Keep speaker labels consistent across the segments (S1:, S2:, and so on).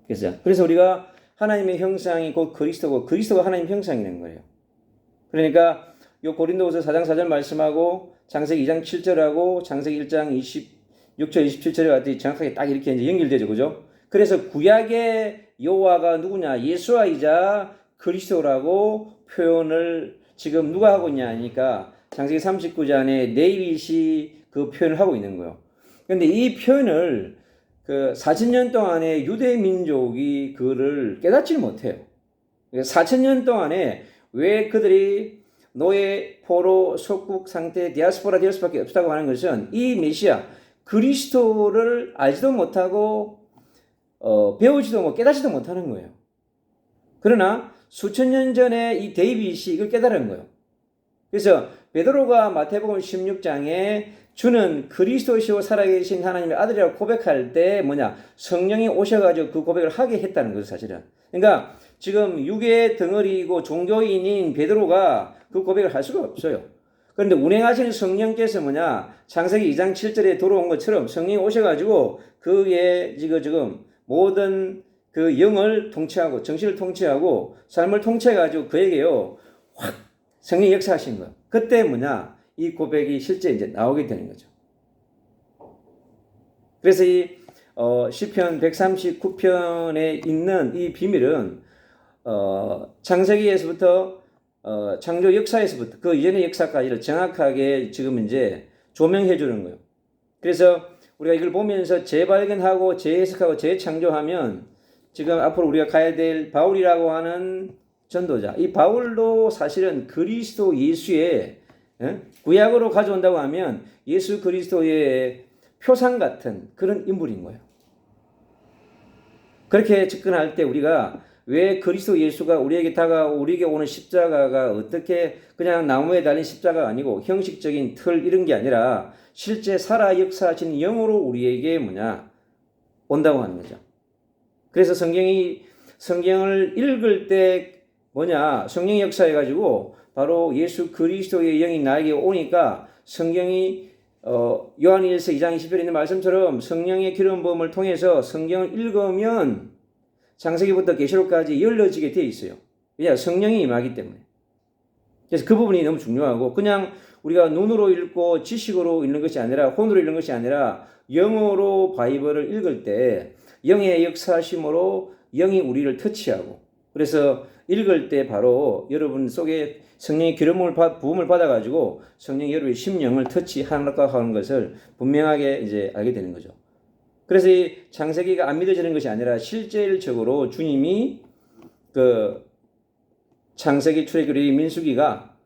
S1: 그래서 우리가 하나님의 형상이 곧 그리스도고 그리스도가 하나님 형상이라는 거예요. 그러니까 요 고린도후서 4장 4절 말씀하고 창세기 2장 7절하고 창세기 1장 26절 27절에 같이 정확하게 딱 이렇게 이제 연결되죠. 그죠? 그래서 구약의 여호와가 누구냐? 예수와이자 그리스도라고 표현을 지금 누가 하고 있냐 하니까 창세기 39장에 데이빗이 그 표현을 하고 있는 거예요. 그런데 이 표현을 그 4000년 동안에 유대 민족이 그를 깨닫지 못해요. 4000년 동안에 왜 그들이 노예, 포로, 속국 상태, 디아스포라 될 수밖에 없다고 하는 것은 이 메시아 그리스도를 알지도 못하고 배우지도 못하고 깨닫지도 못하는 거예요. 그러나 수천 년 전에 이 데이빗이 이걸 깨달은 거예요. 그래서 베드로가 마태복음 16장에 주는 그리스도시요 살아계신 하나님의 아들이라고 고백할 때 성령이 오셔가지고 그 고백을 하게 했다는 거죠, 사실은. 그러니까 지금 육의 덩어리이고 종교인인 베드로가 그 고백을 할 수가 없어요. 그런데 운행하시는 성령께서 창세기 2장 7절에 들어온 것처럼 성령이 오셔가지고 그의 지금 모든 그 영을 통치하고 정신을 통치하고 삶을 통치해가지고 그에게요 확 성령이 역사하신 거예요. 그때 이 고백이 실제 이제 나오게 되는 거죠. 그래서 이 시편 139편에 있는 이 비밀은 창세기에서부터 창조 역사에서부터 그 이전의 역사까지를 정확하게 지금 이제 조명해 주는 거예요. 그래서 우리가 이걸 보면서 재발견하고 재해석하고 재창조하면 지금 앞으로 우리가 가야 될 바울이라고 하는 전도자, 이 바울도 사실은 그리스도 예수의 구약으로 가져온다고 하면 예수 그리스도의 표상 같은 그런 인물인 거예요. 그렇게 접근할 때 우리가 왜 그리스도 예수가 우리에게 다가오고 우리에게 오는 십자가가 어떻게 그냥 나무에 달린 십자가가 아니고 형식적인 틀 이런 게 아니라 실제 살아 역사하신 영으로 우리에게 온다고 하는 거죠. 그래서 성경을 읽을 때 성령 역사해가지고 바로 예수 그리스도의 영이 나에게 오니까 성경이 요한일서 2장 20절에 있는 말씀처럼 성령의 기름 부음을 통해서 성경을 읽으면 창세기부터 계시록까지 열려지게 되어 있어요. 왜냐? 성령이 임하기 때문에. 그래서 그 부분이 너무 중요하고 그냥 우리가 눈으로 읽고 지식으로 읽는 것이 아니라 혼으로 읽는 것이 아니라 영어로 바이블을 읽을 때 영의 역사심으로 영이 우리를 터치하고 그래서 읽을 때 바로 여러분 속에 성령의 기름 부음을 받아가지고 성령이 여러분의 심령을 터치하는가 하는 것을 분명하게 이제 알게 되는 거죠. 그래서 이 창세기가 안 믿어지는 것이 아니라 실질적으로 주님이 그 창세기, 출애굽기, 민수기가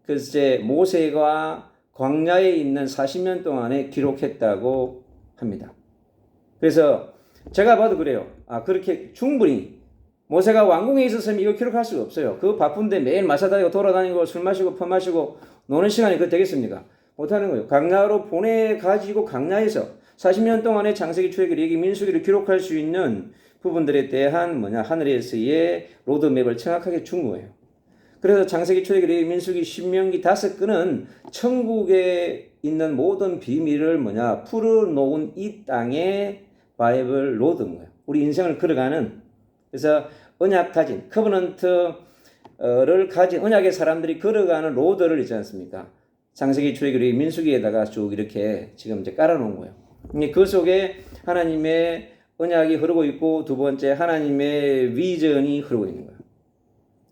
S1: 글쎄 모세가 광야에 있는 40년 동안에 기록했다고 합니다. 그래서 제가 봐도 그래요. 그렇게 충분히 모세가 왕궁에 있었으면 이거 기록할 수가 없어요. 그 바쁜데 매일 마사다니고 돌아다니고 술 마시고 퍼마시고 노는 시간이 그거 되겠습니까? 못하는 거예요. 광야로 보내가지고 광야에서 40년 동안의 창세기, 출애굽기, 민수기를 기록할 수 있는 부분들에 대한 하늘에서의 로드맵을 정확하게 준 거예요. 그래서 창세기, 출애굽기, 민수기, 신명기 5권은 천국에 있는 모든 비밀을 풀어놓은 이 땅의 바이블 로드인 거예요. 우리 인생을 걸어가는 그래서 언약 가진 커버넌트를 가진 언약의 사람들이 걸어가는 로드를 있지 않습니까? 창세기, 출애굽기, 민수기에다가 쭉 이렇게 지금 이제 깔아놓은 거예요. 그 속에 하나님의 언약이 흐르고 있고 두 번째 하나님의 비전이 흐르고 있는 거예요.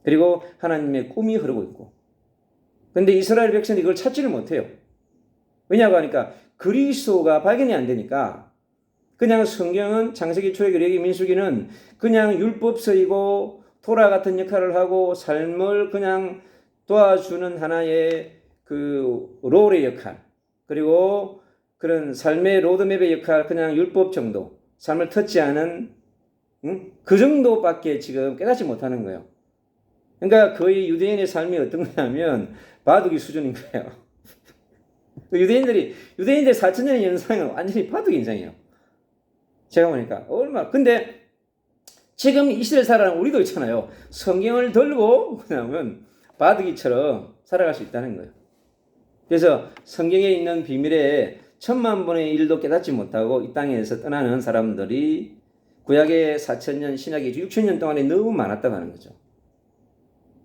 S1: 그리고 하나님의 꿈이 흐르고 있고. 근데 이스라엘 백성이 이걸 찾지를 못해요. 왜냐고 하니까 그리스도가 발견이 안 되니까 그냥 성경은 창세기, 출애굽기, 민수기는 그냥 율법서이고 토라 같은 역할을 하고 삶을 그냥 도와주는 하나의 그 롤의 역할 그리고 그런 삶의 로드맵의 역할 그냥 율법 정도 삶을 터치하는 그 정도밖에 지금 깨닫지 못하는 거예요. 그러니까 거의 유대인의 삶이 어떤 거냐면 바둑이 수준인 거예요. 유대인들 4,000년의 연상은 완전히 바둑 인상이에요. 제가 보니까 근데 지금 이 시대를 살아가는 우리도 있잖아요. 성경을 들고 그러면 바둑이처럼 살아갈 수 있다는 거예요. 그래서 성경에 있는 비밀에 1000만 분의 1도 깨닫지 못하고 이 땅에서 떠나는 사람들이 구약의 4,000년, 신약의 6,000년 동안에 너무 많았다고 하는 거죠.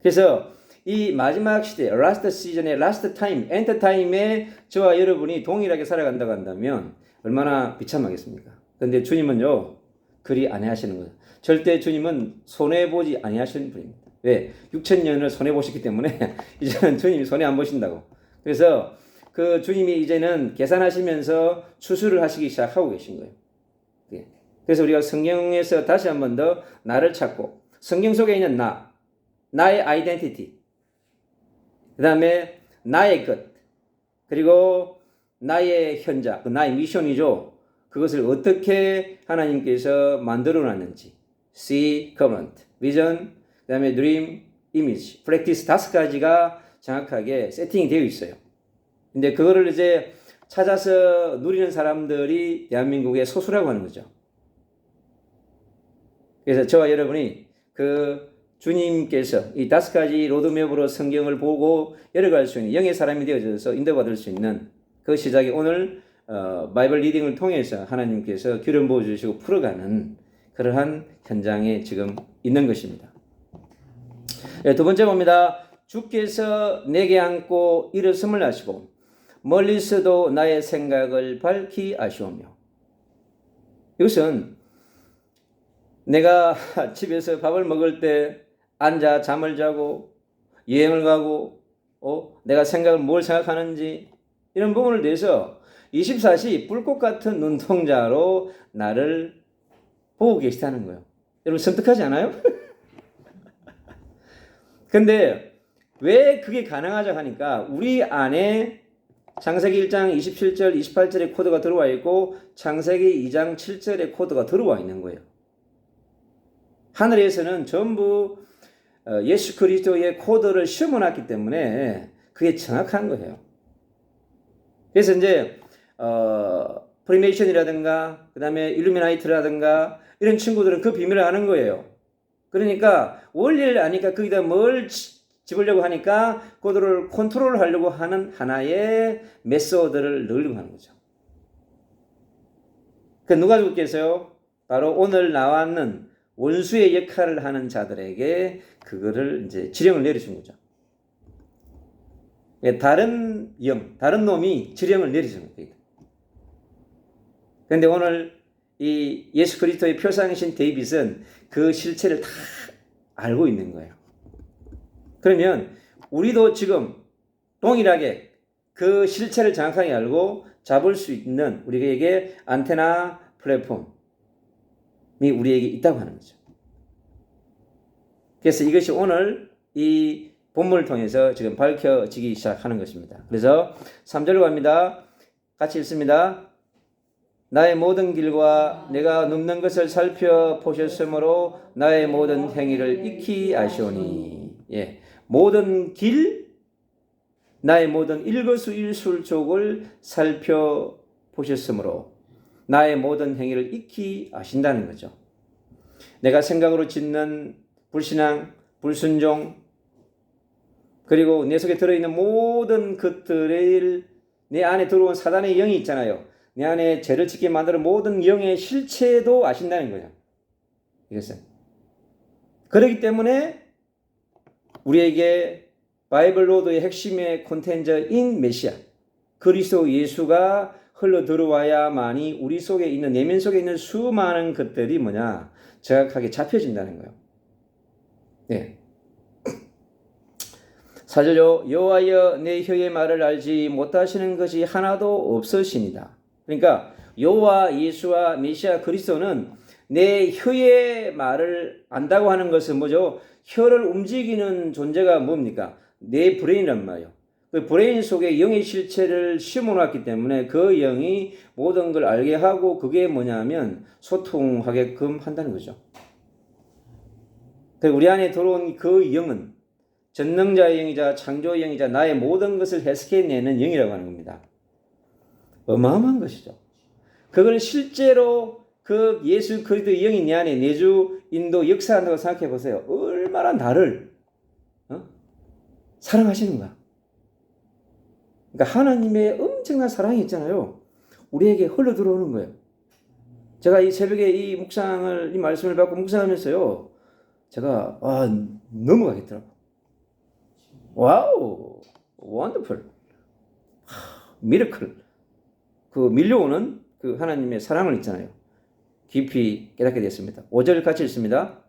S1: 그래서 이 마지막 시대, 라스트 시즌의 라스트 타임, 엔드 타임에 저와 여러분이 동일하게 살아간다고 한다면 얼마나 비참하겠습니까? 그런데 주님은요, 그리 아니하시는 거예요. 절대 주님은 손해보지 아니하시는 분입니다. 왜? 6,000년을 손해보셨기 때문에 이제는 주님이 손해 안 보신다고. 그래서 그 주님이 이제는 계산하시면서 추수를 하시기 시작하고 계신 거예요. 그래서 우리가 성경에서 다시 한 번 더 나를 찾고, 성경 속에 있는 나의 아이덴티티, 그 다음에 나의 것, 그리고 나의 현자, 나의 미션이죠. 그것을 어떻게 하나님께서 만들어 놨는지, see, covenant, vision, 그 다음에 dream, image, practice 5가지가 정확하게 세팅이 되어 있어요. 근데 그거를 이제 찾아서 누리는 사람들이 대한민국의 소수라고 하는 거죠. 그래서 저와 여러분이 그 주님께서 이 5가지 로드맵으로 성경을 보고 열어갈 수 있는 영의 사람이 되어져서 인도받을 수 있는 그 시작이 오늘 바이블 리딩을 통해서 하나님께서 기름 부어주시고 풀어가는 그러한 현장에 지금 있는 것입니다. 두 번째 봅니다. 주께서 내게 안고 일어섬을 하시고 멀리서도 나의 생각을 밝히 아시오며. 이것은 내가 집에서 밥을 먹을 때 앉아 잠을 자고 여행을 가고 내가 뭘 생각하는지 이런 부분을 대해서 24시 불꽃 같은 눈동자로 나를 보고 계시다는 거예요. 여러분 섬뜩하지 않아요? 근데 왜 그게 가능하죠 하니까 우리 안에 창세기 1장 27절 28절의 코드가 들어와 있고 창세기 2장 7절의 코드가 들어와 있는 거예요. 하늘에서는 전부 예수 그리스도의 코드를 심어놨기 때문에 그게 정확한 거예요. 그래서 이제 프리메이션이라든가 그 다음에 일루미나이트라든가 이런 친구들은 그 비밀을 아는 거예요. 그러니까 원리를 아니까 거기다 뭘 집으려고 하니까 그들을 컨트롤하려고 하는 하나의 메소드를 넣으려고 하는 거죠. 그 누가 죽겠어요? 바로 오늘 나왔는 원수의 역할을 하는 자들에게 그거를 이제 지령을 내려준 거죠. 다른 놈이 지령을 내려준 거예요. 그런데 오늘 이 예수 그리스도의 표상이신 데이빗은 그 실체를 다 알고 있는 거예요. 그러면 우리도 지금 동일하게 그 실체를 정확하게 알고 잡을 수 있는 우리에게 안테나 플랫폼이 우리에게 있다고 하는 거죠. 그래서 이것이 오늘 이 본문을 통해서 지금 밝혀지기 시작하는 것입니다. 그래서 3절로 갑니다. 같이 읽습니다. 나의 모든 길과 내가 눕는 것을 살펴보셨으므로 나의 모든 행위를 익히 아시오니. 예. 모든 길, 나의 모든 일거수일술족을 살펴보셨으므로 나의 모든 행위를 익히 아신다는 거죠. 내가 생각으로 짓는 불신앙, 불순종, 그리고 내 속에 들어있는 모든 것들을 내 안에 들어온 사단의 영이 있잖아요. 내 안에 죄를 짓게 만드는 모든 영의 실체도 아신다는 거예요. 이것은. 그렇기 때문에 우리에게 바이블 로드의 핵심의 콘텐츠인 메시아, 그리스도 예수가 흘러 들어와야만이 우리 속에 있는, 내면 속에 있는 수많은 것들이 뭐냐? 정확하게 잡혀진다는 거예요. 네. 4절요. 여호와여 내 혀의 말을 알지 못하시는 것이 하나도 없으시니라. 그러니까 여호와 예수와 메시아 그리스도는 내 혀의 말을 안다고 하는 것은 뭐죠? 혀를 움직이는 존재가 뭡니까? 내 브레인이란 말이에요. 그 브레인 속에 영의 실체를 심어놨기 때문에 그 영이 모든 걸 알게 하고 그게 뭐냐면 소통하게끔 한다는 거죠. 우리 안에 들어온 그 영은 전능자의 영이자 창조의 영이자 나의 모든 것을 해석해내는 영이라고 하는 겁니다. 어마어마한 것이죠. 그걸 실제로 그 예수 그리스도의 영이 내 안에 내주 인도 역사한다고 생각해 보세요. 얼마나 나를 사랑하시는가. 그러니까 하나님의 엄청난 사랑이 있잖아요. 우리에게 흘러 들어오는 거예요. 제가 이 새벽에 이 묵상을, 이 말씀을 받고 묵상하면서요, 제가, 넘어가겠더라고. 와우, 원더풀, 미러클. 그 밀려오는 그 하나님의 사랑을 있잖아요. 깊이 깨닫게 됐습니다. 5절 같이 읽습니다.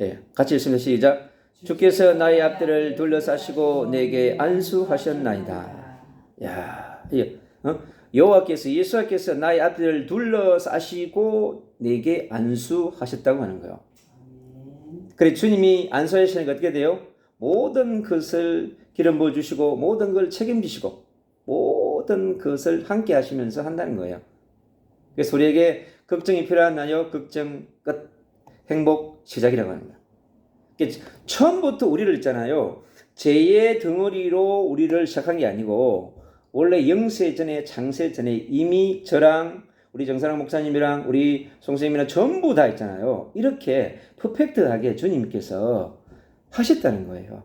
S1: 예, 같이 읽습니다. 시작. 주께서 나의 앞들을 둘러싸시고 내게 안수하셨나이다. 야, 여호와께서, 예수께서 나의 앞들을 둘러싸시고 내게 안수하셨다고 하는 거예요. 그래, 주님이 안수하시니까 어떻게 돼요? 모든 것을 기름 부어주시고 모든 걸 책임지시고 모든 것을 함께 하시면서 한다는 거예요. 그래서 우리에게 걱정이 필요하나요? 걱정 끝, 행복 시작이라고 하는 거예요. 처음부터 우리를 있잖아요, 죄의 덩어리로 우리를 시작한 게 아니고 원래 영세 전에, 창세 전에 이미 저랑 우리 정사랑 목사님이랑 우리 송생님이랑 전부 다 있잖아요. 이렇게 퍼펙트하게 주님께서 하셨다는 거예요.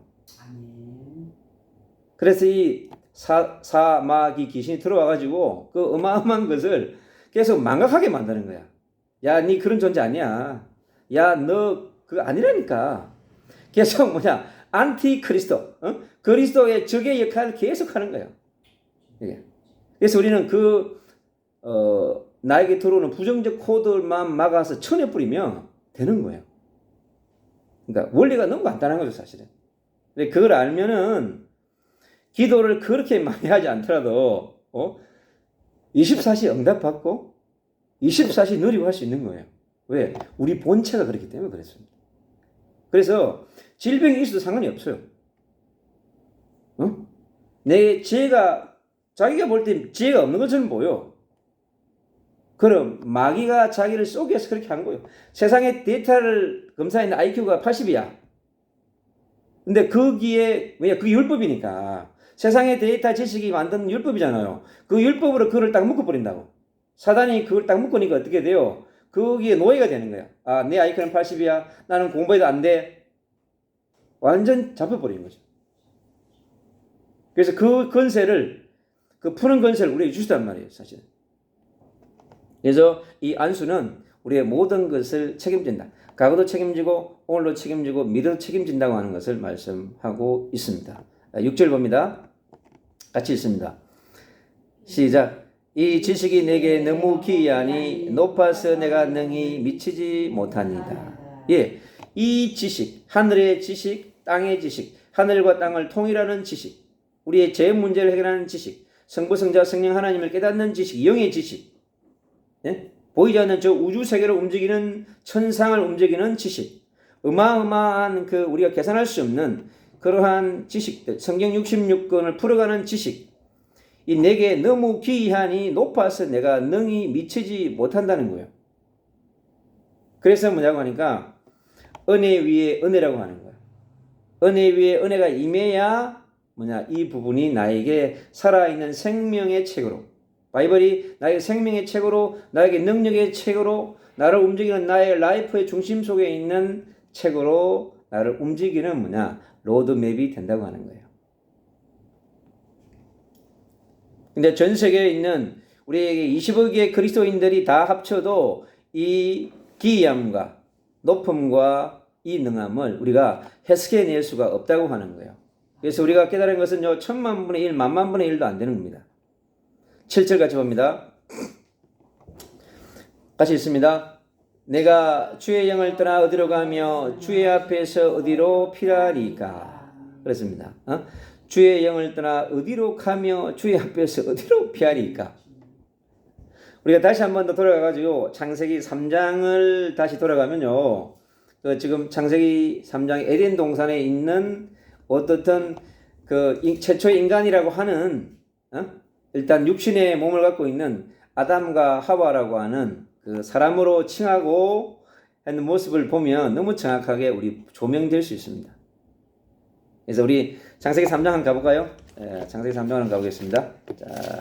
S1: 그래서 이 사마귀 귀신이 들어와가지고 그 어마어마한 것을 계속 망각하게 만드는 거야. 야, 니 그런 존재 아니야. 야, 너 그거 아니라니까. 계속 안티 그리스도, 그리스도의 적의 역할을 계속 하는 거예요. 그래서 우리는 나에게 들어오는 부정적 코드만 막아서 쳐내버리면 되는 거예요. 그러니까 원리가 너무 간단한 거죠, 사실은. 근데 그걸 알면은 기도를 그렇게 많이 하지 않더라도 24시 응답받고 24시 누리고 할 수 있는 거예요. 왜? 우리 본체가 그렇기 때문에 그렇습니다. 그래서 질병이 있어도 상관이 없어요. 내 지혜가, 자기가 볼 때 지혜가 없는 것처럼 보여. 그럼 마귀가 자기를 속여서 그렇게 한 거예요. 세상의 데이터를 검사했는데 IQ가 80이야. 근데 거기에, 왜냐, 그게 율법이니까. 세상의 데이터 지식이 만든 율법이잖아요. 그 율법으로 그걸 딱 묶어버린다고. 사단이 그걸 딱 묶으니까 어떻게 돼요? 거기에 노예가 되는 거야. 아, 내 IQ는 80이야. 나는 공부해도 안 돼. 완전 잡혀버리는 거죠. 그래서 그 건세를, 그 푸는 건세를 우리에게 주시단 말이에요, 사실. 그래서 이 안수는 우리의 모든 것을 책임진다. 과거도 책임지고 오늘도 책임지고 미래도 책임진다고 하는 것을 말씀하고 있습니다. 6절 봅니다. 같이 읽습니다. 시작. 이 지식이 내게 너무 기이하니 높아서 내가 능히 미치지 못하니이다. 예, 이 지식, 하늘의 지식, 땅의 지식, 하늘과 땅을 통일하는 지식, 우리의 죄 문제를 해결하는 지식, 성부, 성자, 성령 하나님을 깨닫는 지식, 영의 지식, 예? 보이지 않는 저 우주 세계를 움직이는, 천상을 움직이는 지식, 어마어마한 우리가 계산할 수 없는 그러한 지식들, 성경 66권을 풀어가는 지식, 이 내게 너무 기이하니 높아서 내가 능히 미치지 못한다는 거예요. 그래서 뭐냐고 하니까 은혜 위에 은혜라고 하는 거예요. 은혜 위에 은혜가 임해야 이 부분이 나에게 살아있는 생명의 책으로, 바이블이 나에게 생명의 책으로, 나에게 능력의 책으로, 나를 움직이는 나의 라이프의 중심 속에 있는 책으로 나를 움직이는 로드맵이 된다고 하는 거예요. 근데 전 세계에 있는 우리에게 20억의 그리스도인들이 다 합쳐도 이 기이함과 높음과 이 능함을 우리가 해석해낼 수가 없다고 하는 거예요. 그래서 우리가 깨달은 것은 1000만 분의 1, 10,000만 분의 1도 안 되는 겁니다. 7절 같이 봅니다. 같이 읽습니다. 내가 주의 영을 떠나 어디로 가며 주의 앞에서 어디로 피하리까? 그렇습니다. 주의 영을 떠나 어디로 가며 주의 앞에서 어디로 피하리까? 우리가 다시 한 번 더 돌아가가지고 창세기 3장을 다시 돌아가면요, 지금 창세기 3장 에덴 동산에 있는 어떻든 최초의 인간이라고 하는 일단 육신의 몸을 갖고 있는 아담과 하와라고 하는 그 사람으로 칭하고 하는 모습을 보면 너무 정확하게 우리 조명될 수 있습니다. 그래서 우리 창세기 3장 한번 가볼까요? 창세기 3장 한번 가보겠습니다. 자,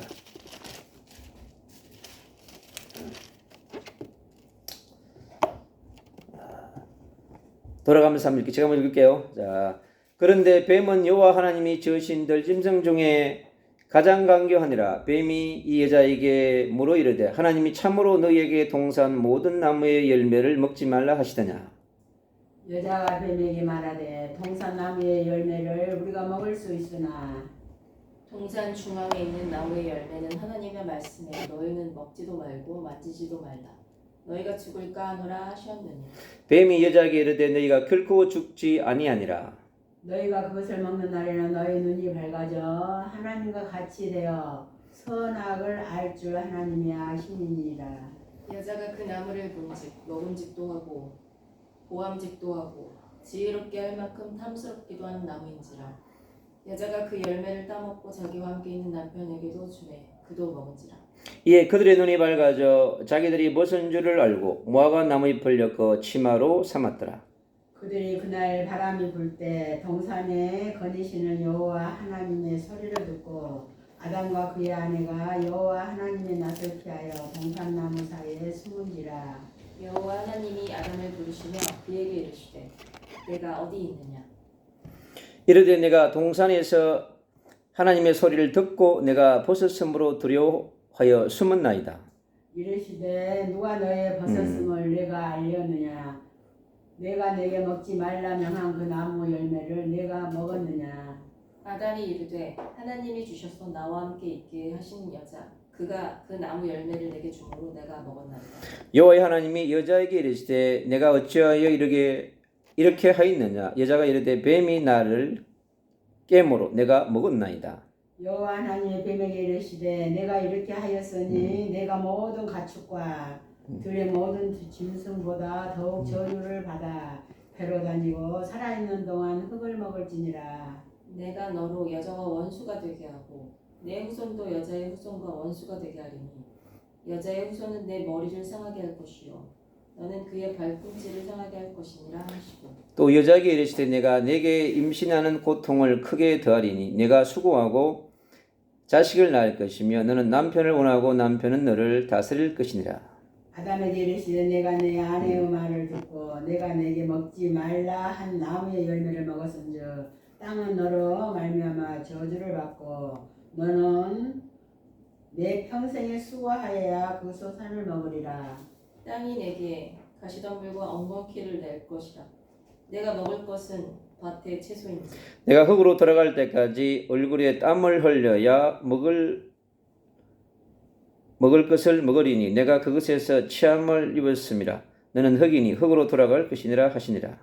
S1: 돌아가면서 한번 제가 한번 읽을게요. 자, 그런데 뱀은 여호와 하나님이 지으신 들짐승 중에 가장 강교하니라. 뱀이 이 여자에게 물어 이르되 하나님이 참으로 너희에게 동산 모든 나무의 열매를 먹지 말라 하시더냐.
S2: 여자가 뱀에게 말하되 동산 나무의 열매를 우리가 먹을 수 있으나
S3: 동산 중앙에 있는 나무의 열매는 하나님의 말씀에 너희는 먹지도 말고 만지지도 말라. 너희가 죽을까 하노라 하셨느니.
S1: 뱀이 여자에게 이르되 너희가 결코 죽지 아니하니라.
S2: 너희가 그것을 먹는 날에는 너희 눈이 밝아져 하나님과 같이 되어 선악을 알 줄 하나님이 아시니라.
S3: 여자가 그 나무를 본즉 먹음직도 하고 보암직도 하고 지혜롭게 할 만큼 탐스럽기도 하는 나무인지라. 여자가 그 열매를 따먹고 자기와 함께 있는 남편에게도 주매 그도 먹은지라.
S1: 이에 그들의 눈이 밝아져 자기들이 벗은 줄을 알고 무화과 나무잎을 엮어 치마로 삼았더라.
S2: 그들이 그날 바람이 불 때 동산에 거니시는 여호와 하나님의 소리를 듣고 아담과 그의 아내가 여호와 하나님의 낯을 피하여 동산나무 사이에 숨은지라.
S3: 여호와 하나님이 아담을 부르시며 그에게 이르시되 내가 어디 있느냐.
S1: 이르되 내가 동산에서 하나님의 소리를 듣고 내가 벗었으므로 두려워하여 숨었나이다.
S2: 이르시되 누가 너의 벗었음을 내가 알렸느냐. 내가 내게 먹지 말라 명한 그 나무 열매를 내가 먹었느냐.
S3: 아담이 이르되 하나님이 주셔서 나와 함께 있게 하신 여자 그가 그 나무 열매를 내게 주므로 내가 먹었나이다.
S1: 여호와 하나님이 여자에게 이르시되 내가 어찌하여 이렇게 하였느냐. 여자가 이르되 뱀이 나를 깨므로 내가 먹었나이다.
S2: 여호와 하나님의 뱀에게 이르시되 내가 이렇게 하였으니 내가 모든 가축과 들의 모든 짐승보다 더욱 저주를 받아 배로 다니고 살아있는 동안 흙을 먹을지니라.
S3: 내가 너로 여자와 원수가 되게 하고 내 후손도 여자의 후손과 원수가 되게 하리니 여자의 후손은 내 머리를 상하게 할 것이요 너는 그의 발꿈치를 상하게 할 것이니라 하시고.
S1: 또 여자에게 이르시되 내가 내게 임신하는 고통을 크게 더하리니 내가 수고하고 자식을 낳을 것이며 너는 남편을 원하고 남편은 너를 다스릴 것이니라.
S2: 아담에게 이르시되 내가 내 아내의 말을 듣고 내가 내게 먹지 말라 한 나무의 열매를 먹었은즉 땅은 너로 말미암아 저주를 받고 너는 내 평생에 수고하여야 그 소산을 먹으리라.
S3: 땅이 내게 가시덤불과 엉겅퀴를 낼 것이라. 내가 먹을 것은 밭의 채소인지.
S1: 내가 흙으로 돌아갈 때까지 얼굴에 땀을 흘려야 먹을 것을 먹으리니 내가 그것에서 취함을 입었음이라. 너는 흙이니 흙으로 돌아갈 것이니라 하시니라.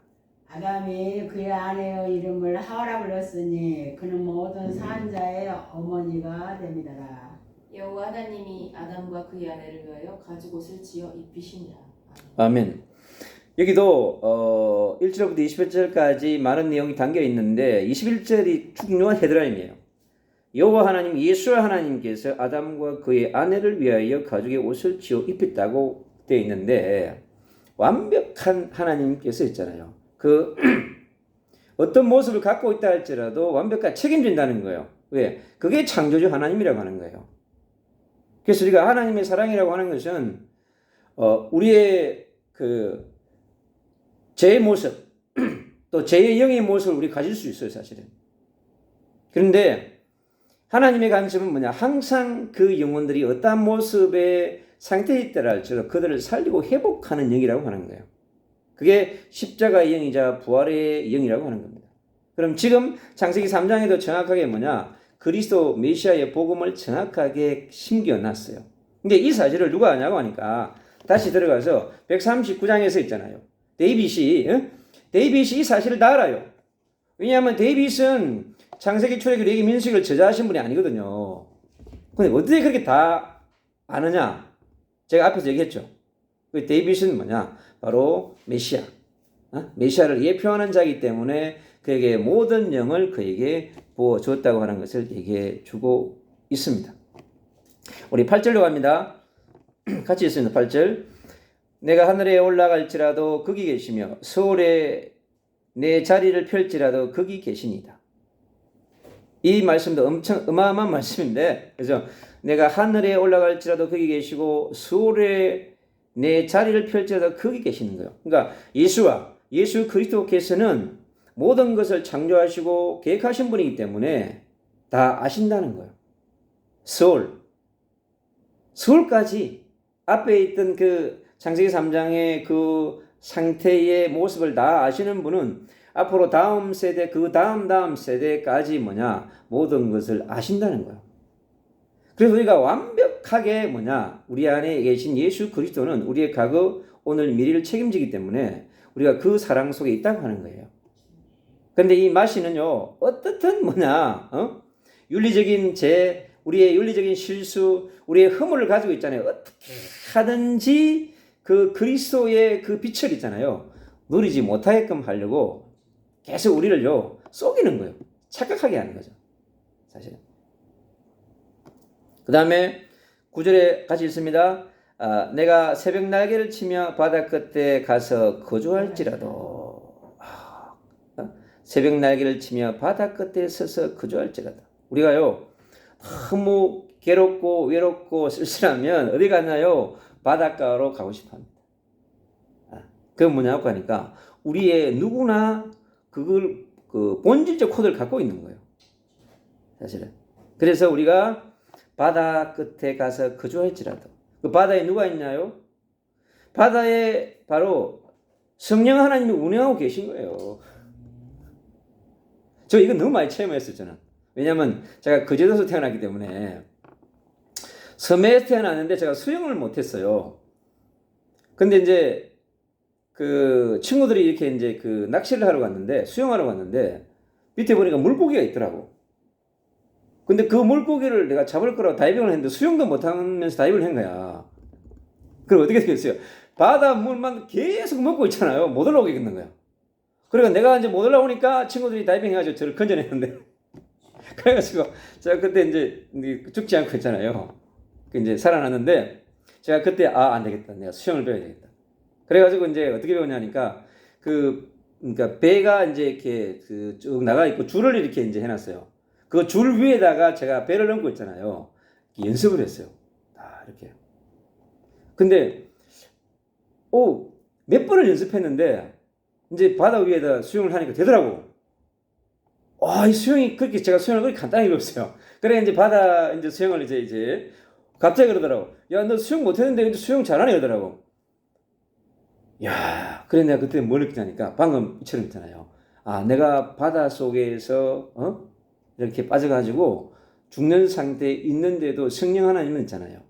S2: 아담이 그의 아내의 이름을 하와라 불렀으니 그는 모든 산 자의 어머니가 됩니다라.
S3: 여호와 하나님이 아담과 그의 아내를 위하여 가죽옷을 지어 입히시니라.
S1: 아멘. 여기도 1절부터 21절까지 많은 내용이 담겨 있는데 21절이 중요한 헤드라인이에요. 여호와 하나님, 예수와 하나님께서 아담과 그의 아내를 위하여 가죽의 옷을 지어 입혔다고 되어 있는데 완벽한 하나님께서 있잖아요. 그 어떤 모습을 갖고 있다 할지라도 완벽하게 책임진다는 거예요. 왜? 그게 창조주 하나님이라고 하는 거예요. 그래서 우리가 하나님의 사랑이라고 하는 것은 우리의 그 제 모습 또 제 영의 모습을 우리 가질 수 있어요, 사실은. 그런데 하나님의 관점은 뭐냐? 항상 그 영혼들이 어떠한 모습의 상태에 있더라 할지라도 그들을 살리고 회복하는 영이라고 하는 거예요. 그게 십자가의 영이자 부활의 영이라고 하는 겁니다. 그럼 지금 창세기 3장에도 정확하게 뭐냐? 그리스도 메시아의 복음을 정확하게 심겨놨어요. 근데 이 사실을 누가 아냐고 하니까 다시 들어가서 139장에서 있잖아요. 데이빗이 이 사실을 다 알아요. 왜냐하면 데이빗은 창세기, 출애굽, 레위기, 민수기를 저자하신 분이 아니거든요. 근데 어떻게 그렇게 다 아느냐? 제가 앞에서 얘기했죠. 그 데이빗은 뭐냐? 바로 메시아. 메시아를 예표하는 자이기 때문에 그에게 모든 영을 그에게 부어줬다고 하는 것을 얘기해 주고 있습니다. 우리 8절로 갑니다. 같이 있습니다. 8절. 내가 하늘에 올라갈지라도 거기 계시며 서울에 내 자리를 펼지라도 거기 계시니다. 이 말씀도 엄청 어마어마한 말씀인데, 그래서 내가 하늘에 올라갈지라도 거기 계시고 서울에 내 자리를 펼지라도 거기 계시는 거예요. 그러니까 예수 그리스도께서는 모든 것을 창조하시고 계획하신 분이기 때문에 다 아신다는 거예요. 서울까지 앞에 있던 그 창세기 3장의 그 상태의 모습을 다 아시는 분은 앞으로 다음 세대, 그 다음 세대까지 모든 것을 아신다는 거예요. 그래서 우리가 완벽하게 우리 안에 계신 예수 그리스도는 우리의 과거, 오늘, 미래를 책임지기 때문에 우리가 그 사랑 속에 있다고 하는 거예요. 근데 이 마시는요, 어떻든 윤리적인 우리의 윤리적인 실수, 우리의 허물을 가지고 있잖아요. 어떻게 하든지 그 그리스도의 그 빛을 있잖아요. 누리지 못하게끔 하려고 계속 우리를요, 속이는 거예요. 착각하게 하는 거죠. 사실은. 그 다음에 9절에 같이 읽습니다. 내가 새벽 날개를 치며 바다 끝에 가서 거주할지라도 새벽 날개를 치며 바다 끝에 서서 거주할지라도 우리가요 너무 괴롭고 외롭고 쓸쓸하면 어디 가나요? 바닷가로 가고 싶어합니다. 그게 뭐냐고 하니까 우리의 누구나 그걸 그 본질적 코드를 갖고 있는 거예요. 사실은. 그래서 우리가 바다 끝에 가서 거주할지라도 그 바다에 누가 있나요? 바다에 바로 성령 하나님이 운행하고 계신 거예요. 저 이거 너무 많이 체험했어요, 저는. 왜냐면 제가 거제도에서 태어났기 때문에 섬에서 태어났는데 제가 수영을 못했어요. 근데 이제 그 친구들이 이렇게 이제 그 낚시를 하러 갔는데 수영하러 갔는데 밑에 보니까 물고기가 있더라고. 근데 그 물고기를 내가 잡을 거라고 다이빙을 했는데 수영도 못하면서 다이빙을 한 거야. 그럼 어떻게 되겠어요? 바다 물만 계속 먹고 있잖아요. 못 올라오겠는 거야. 그러니까 내가 이제 못 올라오니까 친구들이 다이빙 해가지고 저를 건져냈는데 그래가지고 제가 그때 이제 죽지 않고 있잖아요. 이제 살아났는데 제가 그때 안 되겠다. 내가 수영을 배워야 되겠다. 그래가지고 이제 어떻게 배우냐니까 그러니까 배가 이제 이렇게 그 쭉 나가 있고 줄을 이렇게 이제 해놨어요. 그 줄 위에다가 제가 배를 얹고 있잖아요. 연습을 했어요. 이렇게. 근데 몇 번을 연습했는데 이제 바다 위에다 수영을 하니까 되더라고. 이 수영이 그렇게 제가 수영을 그렇게 간단히 배웠어요. 그래 이제 바다 이제 수영을 이제 갑자기 그러더라고. 야, 너 수영 못했는데 근데 수영 잘하네 이러더라고. 야, 그래 내가 그때 뭘 느끼냐니까 방금 이처럼 있잖아요. 내가 바다 속에서 이렇게 빠져가지고 죽는 상태에 있는데도 성령 하나님은 있잖아요.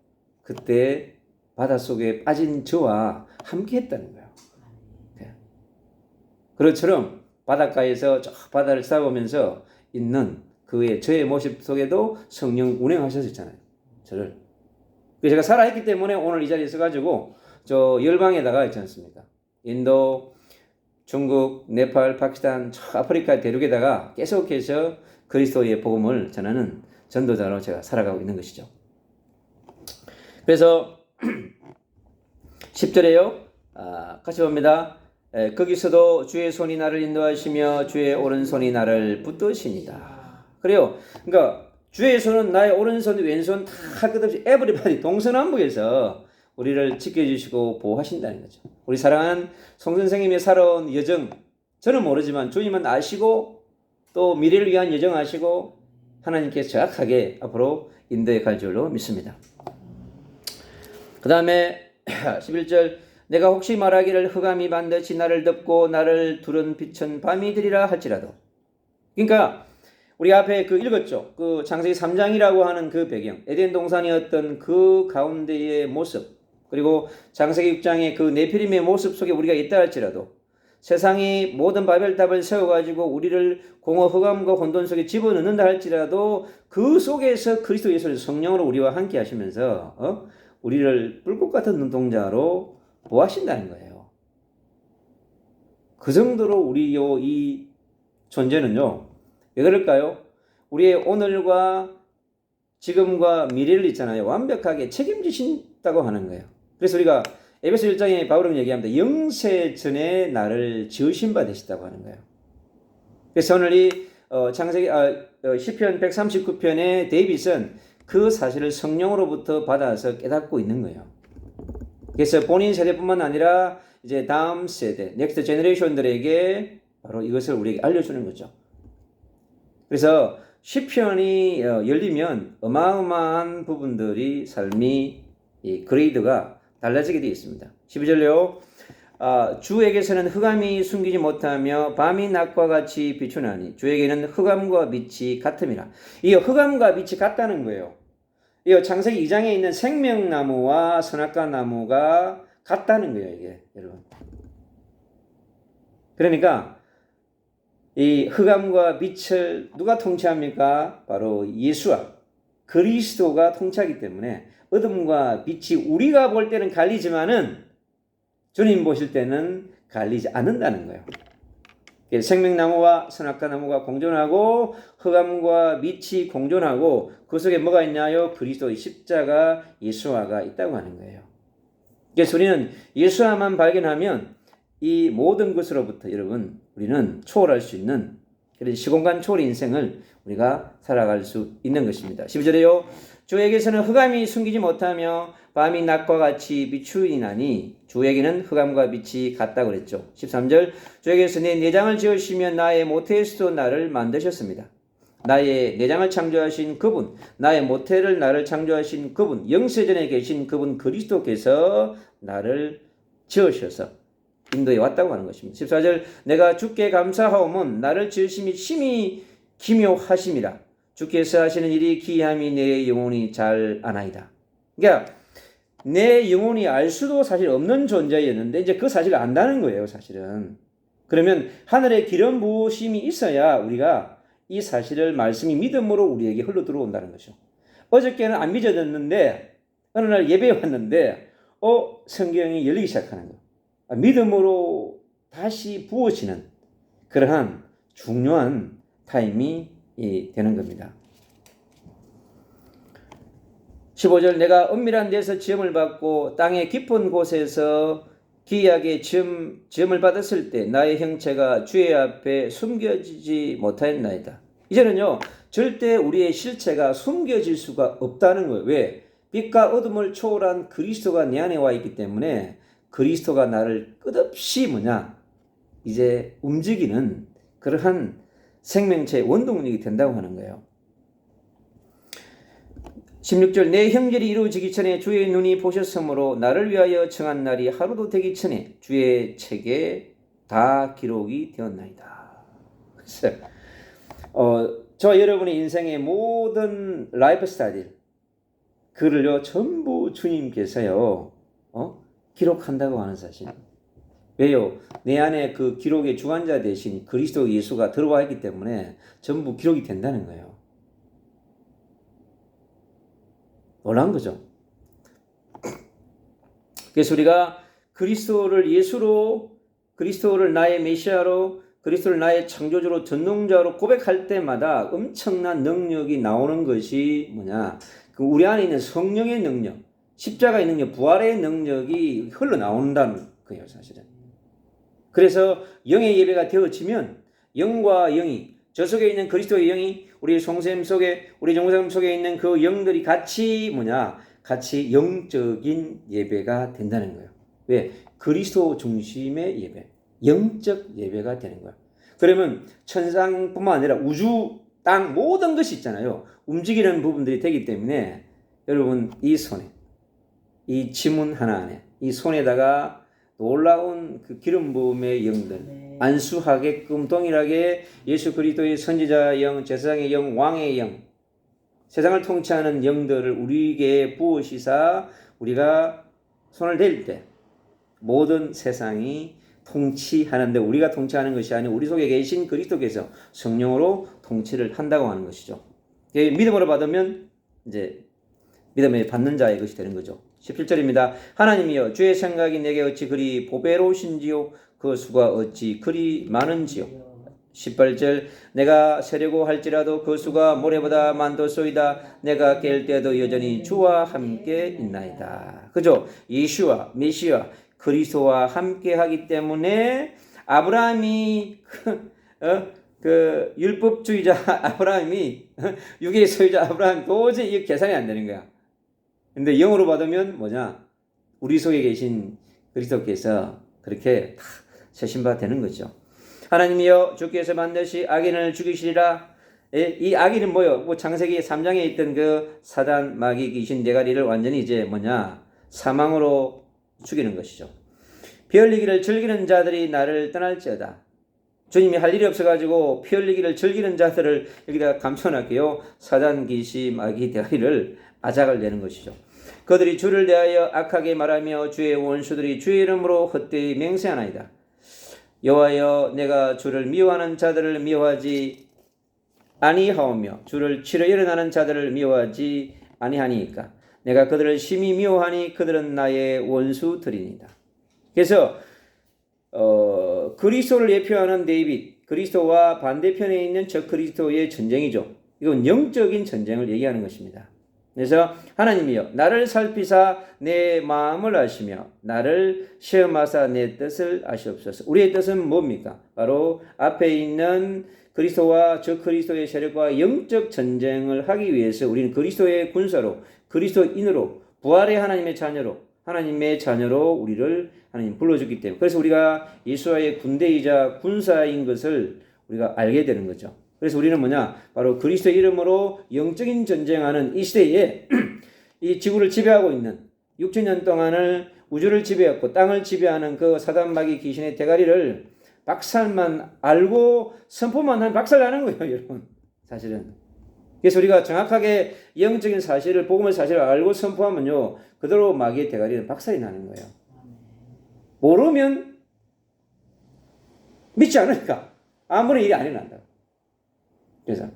S1: 그때 바닷속에 빠진 저와 함께 했다는 거예요. 그것처럼 바닷가에서 저 바다를 싸우면서 있는 저의 모습 속에도 성령 운행하셨잖아요. 저를. 그래서 제가 살아있기 때문에 오늘 이 자리에 서가지고 저 열방에다가 있지 않습니까? 인도, 중국, 네팔, 파키스탄, 아프리카 대륙에다가 계속해서 그리스도의 복음을 전하는 전도자로 제가 살아가고 있는 것이죠. 그래서 10절에요. 같이 봅니다. 거기서도 주의 손이 나를 인도하시며 주의 오른손이 나를 붙드시니다. 그래요. 그러니까 주의 손은 나의 오른손, 왼손 다 할 것 없이 에브리바디 동서남북에서 우리를 지켜주시고 보호하신다는 거죠. 우리 사랑하는 송 선생님의 살아온 여정 저는 모르지만 주님은 아시고 또 미래를 위한 여정 아시고 하나님께서 정확하게 앞으로 인도해 갈 줄로 믿습니다. 그 다음에 11절 내가 혹시 말하기를 흑암이 반드시 나를 덮고 나를 두른 빛은 밤이 되리라 할지라도. 그러니까 우리 앞에 읽었죠. 그 창세기 3장이라고 하는 그 배경, 에덴 동산이었던 그 가운데의 모습, 그리고 창세기 6장의 그 네피림의 모습 속에 우리가 있다 할지라도 세상이 모든 바벨탑을 세워가지고 우리를 공허 흑암과 혼돈 속에 집어넣는다 할지라도 그 속에서 그리스도 예수를 성령으로 우리와 함께 하시면서 우리를 불꽃 같은 눈동자로 보호하신다는 거예요. 그 정도로 우리요 이 존재는요 왜 그럴까요? 우리의 오늘과 지금과 미래를 있잖아요. 완벽하게 책임지신다고 하는 거예요. 그래서 우리가 에베소 1장에 바울은 얘기합니다. 영세전에 나를 지으신 바 되시다고 하는 거예요. 그래서 오늘 이 창세기 시편 139편의 데이빗은 그 사실을 성령으로부터 받아서 깨닫고 있는 거예요. 그래서 본인 세대뿐만 아니라 이제 다음 세대, 넥스트 제너레이션들에게 바로 이것을 우리에게 알려주는 거죠. 그래서 시편이 열리면 어마어마한 부분들이 삶이 이 그레이드가 달라지게 되어 있습니다. 12절요. 주에게서는 흑암이 숨기지 못하며 밤이 낮과 같이 비추나니 주에게는 흑암과 빛이 같음이라. 이 흑암과 빛이 같다는 거예요. 이 창세기 2장에 있는 생명나무와 선악과 나무가 같다는 거예요, 이게 여러분. 그러니까 이 흑암과 빛을 누가 통치합니까? 바로 예수와 그리스도가 통치하기 때문에 어둠과 빛이 우리가 볼 때는 갈리지만은 주님 보실 때는 갈리지 않는다는 거예요. 생명나무와 선악과 나무가 공존하고 흑암과 빛이 공존하고 그 속에 뭐가 있냐요? 그리스도의 십자가 예수화가 있다고 하는 거예요. 그래서 우리는 예수화만 발견하면 이 모든 것으로부터 여러분 우리는 초월할 수 있는 그런 시공간 초월의 인생을 우리가 살아갈 수 있는 것입니다. 12절에요. 주에게서는 흑암이 숨기지 못하며 밤이 낮과 같이 비추이나니 주에게는 흑암과 빛이 같다고 그랬죠. 13절 주에게서 내 내장을 지으시며 나의 모태에서도 나를 만드셨습니다. 나의 내장을 창조하신 그분, 나의 모태를 나를 창조하신 그분, 영세전에 계신 그분 그리스도께서 나를 지으셔서 인도에 왔다고 하는 것입니다. 14절 내가 주께 감사하오면 나를 지으심이 심히 기묘하심이라. 주께서 하시는 일이 기이함이 내 영혼이 잘 아나이다. 그러니까 내 영혼이 알 수도 사실 없는 존재였는데 이제 그 사실을 안다는 거예요, 사실은. 그러면 하늘에 기름 부으심이 있어야 우리가 이 사실을 말씀이 믿음으로 우리에게 흘러 들어온다는 것이죠. 어저께는 안 믿어졌는데 어느 날 예배에 왔는데 성경이 열리기 시작하는 거예요. 믿음으로 다시 부어지는 그러한 중요한 타임이 되는 겁니다. 15절 내가 은밀한 데서 지음을 받고 땅의 깊은 곳에서 기이하게 지음을 받았을 때 나의 형체가 주의 앞에 숨겨지지 못하였나이다. 이제는요 절대 우리의 실체가 숨겨질 수가 없다는 거예요. 왜? 빛과 어둠을 초월한 그리스도가 내 안에 와 있기 때문에 그리스도가 나를 끝없이 이제 움직이는 그러한 생명체의 원동력이 된다고 하는 거예요. 16절 내 형절이 이루어지기 전에 주의 눈이 보셨으므로 나를 위하여 청한 날이 하루도 되기 전에 주의 책에 다 기록이 되었나이다. 그래서 저 여러분의 인생의 모든 라이프 스타일 그를요 전부 주님께서요 기록한다고 하는 사실. 왜요? 내 안에 그 기록의 주관자 대신 그리스도 예수가 들어와 있기 때문에 전부 기록이 된다는 거예요. 놀라운 거죠. 그래서 우리가 그리스도를 예수로, 그리스도를 나의 메시아로, 그리스도를 나의 창조주로, 전능자로 고백할 때마다 엄청난 능력이 나오는 것이 뭐냐? 우리 안에 있는 성령의 능력, 십자가의 능력, 부활의 능력이 흘러나온다는 거예요, 사실은. 그래서 영의 예배가 되어지면 영과 영이, 저 속에 있는 그리스도의 영이 우리 송샘 속에, 우리 정샘 속에 있는 그 영들이 같이 같이 영적인 예배가 된다는 거예요. 왜? 그리스도 중심의 예배, 영적 예배가 되는 거예요. 그러면 천상뿐만 아니라 우주, 땅 모든 것이 있잖아요. 움직이는 부분들이 되기 때문에 여러분 이 손에, 이 지문 하나 안에, 이 손에다가 놀라운 그 기름 부음의 영들 안수하게끔 동일하게 예수 그리스도의 선지자의 영, 제사장의 영, 왕의 영, 세상을 통치하는 영들을 우리에게 부으시사 우리가 손을 댈 때 모든 세상이 통치하는데 우리가 통치하는 것이 아니고 우리 속에 계신 그리스도께서 성령으로 통치를 한다고 하는 것이죠. 믿음으로 받으면 이제 믿음에 받는 자의 것이 되는 거죠. 17절입니다. 하나님이여 주의 생각이 내게 어찌 그리 보배로우신지요 그 수가 어찌 그리 많은지요. 18절 내가 세려고 할지라도 그 수가 모래보다 많도소이다. 내가 깰 때도 여전히 주와 함께 있나이다. 그죠? 예수와 메시아 그리스도와 함께 하기 때문에 아브라함이 그 율법주의자 아브라함이 육의 소유자 아브라함 도저히 이 계산이 안 되는 거야. 근데 영으로 받으면 우리 속에 계신 그리스도께서 그렇게 다 세신 바 되는 거죠. 하나님이여 주께서 반드시 악인을 죽이시리라. 이 아기는 뭐요? 뭐 창세기 3장에 있던 그 사단 마귀 귀신 대가리를 완전히 이제 뭐냐? 사망으로 죽이는 것이죠. 피 흘리기를 즐기는 자들이 나를 떠날지어다. 주님이 할 일이 없어가지고 피 흘리기를 즐기는 자들을 여기다 감춰놨게요. 사단 귀신 마귀 대가리를 아작을 내는 것이죠. 그들이 주를 대하여 악하게 말하며 주의 원수들이 주의 이름으로 헛되이 맹세하나이다. 여호와여, 내가 주를 미워하는 자들을 미워하지 아니하오며 주를 치러 일어나는 자들을 미워하지 아니하니까 내가 그들을 심히 미워하니 그들은 나의 원수들이니이다. 그래서 그리스도를 예표하는 데이빗, 그리스도와 반대편에 있는 저 그리스도의 전쟁이죠. 이건 영적인 전쟁을 얘기하는 것입니다. 그래서 하나님이여, 나를 살피사 내 마음을 아시며 나를 시험하사 내 뜻을 아시옵소서. 우리의 뜻은 뭡니까? 바로 앞에 있는 그리스도와 저 그리스도의 세력과 영적 전쟁을 하기 위해서 우리는 그리스도의 군사로, 그리스도인으로, 부활의 하나님의 자녀로 우리를 하나님 불러주기 때문에, 그래서 우리가 예수와의 군대이자 군사인 것을 우리가 알게 되는 거죠. 그래서 우리는 뭐냐? 바로 그리스도의 이름으로 영적인 전쟁하는 이 시대에 이 지구를 지배하고 있는 6천년 동안을 우주를 지배했고 땅을 지배하는 그 사단 마귀 귀신의 대가리를 박살만 알고 선포만 하면 박살나는 거예요, 여러분. 사실은. 그래서 우리가 정확하게 영적인 사실을, 복음의 사실을 알고 선포하면요, 그대로 마귀의 대가리는 박살이 나는 거예요. 모르면 믿지 않으니까 아무런 일이 안 일어난다. 그래서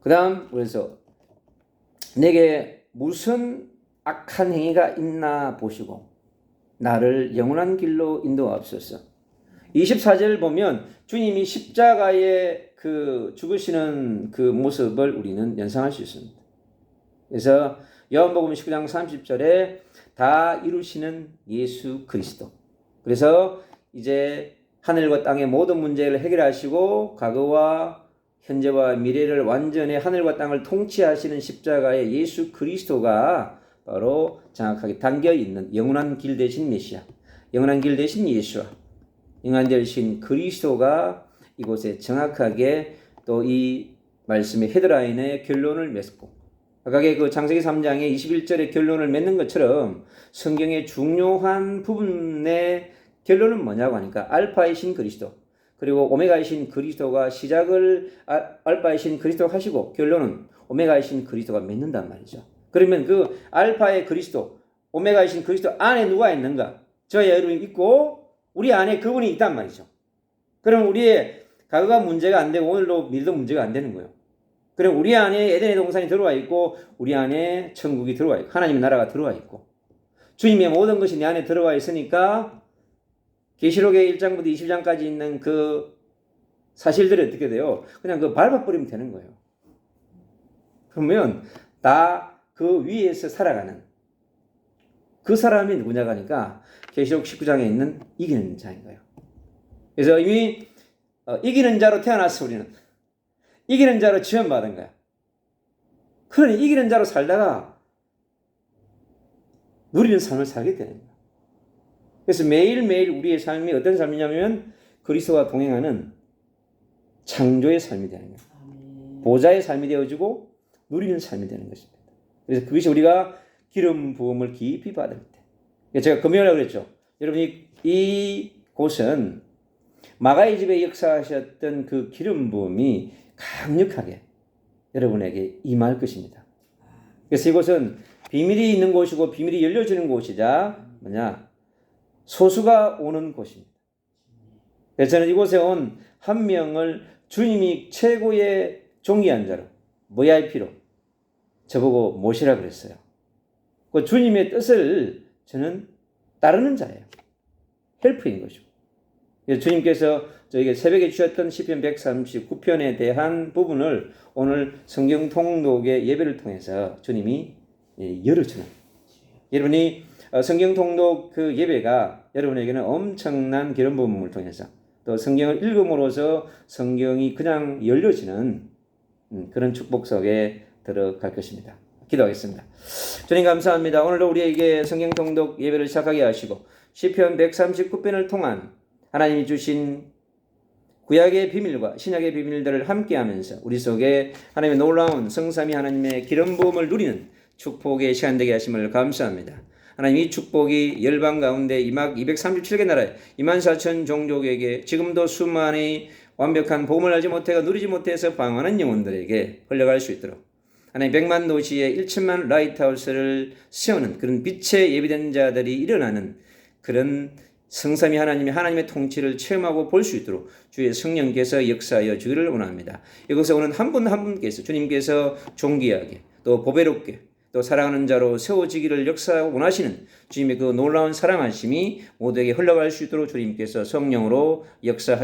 S1: 그다음 그래서 내게 무슨 악한 행위가 있나 보시고 나를 영원한 길로 인도하옵소서. 24절 보면 주님이 십자가에 그 죽으시는 그 모습을 우리는 연상할 수 있습니다. 그래서 요한복음 19장 30절에 다 이루시는 예수 그리스도. 그래서 이제 하늘과 땅의 모든 문제를 해결하시고 과거와 현재와 미래를 완전히 하늘과 땅을 통치하시는 십자가의 예수 그리스도가 바로 정확하게 담겨 있는 영원한 길 되신 메시아, 영원한 길 되신 예수와 영원한 길 되신 그리스도가 이곳에 정확하게 또 이 말씀의 헤드라인의 결론을 맺고, 아까 그 창세기 3장의 21절의 결론을 맺는 것처럼 성경의 중요한 부분의 결론은 뭐냐고 하니까 알파이신 그리스도, 그리고 오메가이신 그리스도가 시작을 알파이신 그리스도가 하시고 결론은 오메가이신 그리스도가 맺는단 말이죠. 그러면 그 알파의 그리스도, 오메가이신 그리스도 안에 누가 있는가? 저의 여러분이 있고 우리 안에 그분이 있단 말이죠. 그럼 우리의 과거가 문제가 안 되고 오늘도 미래도 문제가 안 되는 거예요. 그럼 우리 안에 에덴의 동산이 들어와 있고 우리 안에 천국이 들어와 있고 하나님의 나라가 들어와 있고 주님의 모든 것이 내 안에 들어와 있으니까 계시록의 1장부터 20장까지 있는 그 사실들이 어떻게 돼요? 그냥 그 밟아버리면 되는 거예요. 그러면 다 그 위에서 살아가는 그 사람이 누구냐고 하니까 계시록 19장에 있는 이기는 자인 거예요. 그래서 이미 이기는 자로 태어났어. 우리는 이기는 자로 지원받은 거야. 그러니 이기는 자로 살다가 누리는 삶을 살게 되는 거야. 그래서 매일매일 우리의 삶이 어떤 삶이냐면 그리스도와 동행하는 창조의 삶이 되는 거예요. 보좌의 삶이 되어지고 누리는 삶이 되는 것입니다. 그래서 그것이 우리가 기름 부음을 깊이 받을 때, 제가 금요일에 그랬죠. 여러분이 이 곳은 마가의 집에 역사하셨던 그 기름 부음이 강력하게 여러분에게 임할 것입니다. 그래서 이곳은 비밀이 있는 곳이고 비밀이 열려지는 곳이자 뭐냐? 소수가 오는 곳입니다. 그래서 저는 이곳에 온 한 명을 주님이 최고의 존귀한 자로 VIP로 저보고 모시라 그랬어요. 그 주님의 뜻을 저는 따르는 자예요. 헬프인 것이고. 그래서 주님께서 저에게 새벽에 주셨던 시편 139편에 대한 부분을 오늘 성경 통독의 예배를 통해서 주님이 열어주는. 여러분이 성경 통독 그 예배가 여러분에게는 엄청난 기름 부음을 통해서 또 성경을 읽음으로써 성경이 그냥 열려지는 그런 축복 속에 들어갈 것입니다. 기도하겠습니다. 주님 감사합니다. 오늘도 우리에게 성경 통독 예배를 시작하게 하시고 시편 139편을 통한 하나님이 주신 구약의 비밀과 신약의 비밀들을 함께하면서 우리 속에 하나님의 놀라운 성삼위 하나님의 기름 부음을 누리는 축복의 시간 되게 하심을 감사합니다. 하나님 이 축복이 열방 가운데 이막 237개 나라에 24,000 종족에게 지금도 수많이 완벽한 복음을 알지 못하고 누리지 못해서 방황하는 영혼들에게 흘러갈 수 있도록 하나님 100만 도시에 1천만 라이트하우스를 세우는 그런 빛의 예비된 자들이 일어나는 그런 성삼위 하나님의 통치를 체험하고 볼 수 있도록 주의 성령께서 역사하여 주기를 원합니다. 이곳에 오는 한 분 한 분께서 주님께서 존귀하게 또 보배롭게 또 사랑하는 자로 세워지기를 원하시는 주님의 그 놀라운 사랑하심이 모두에게 흘러갈 수 있도록 주님께서 성령으로 역사하여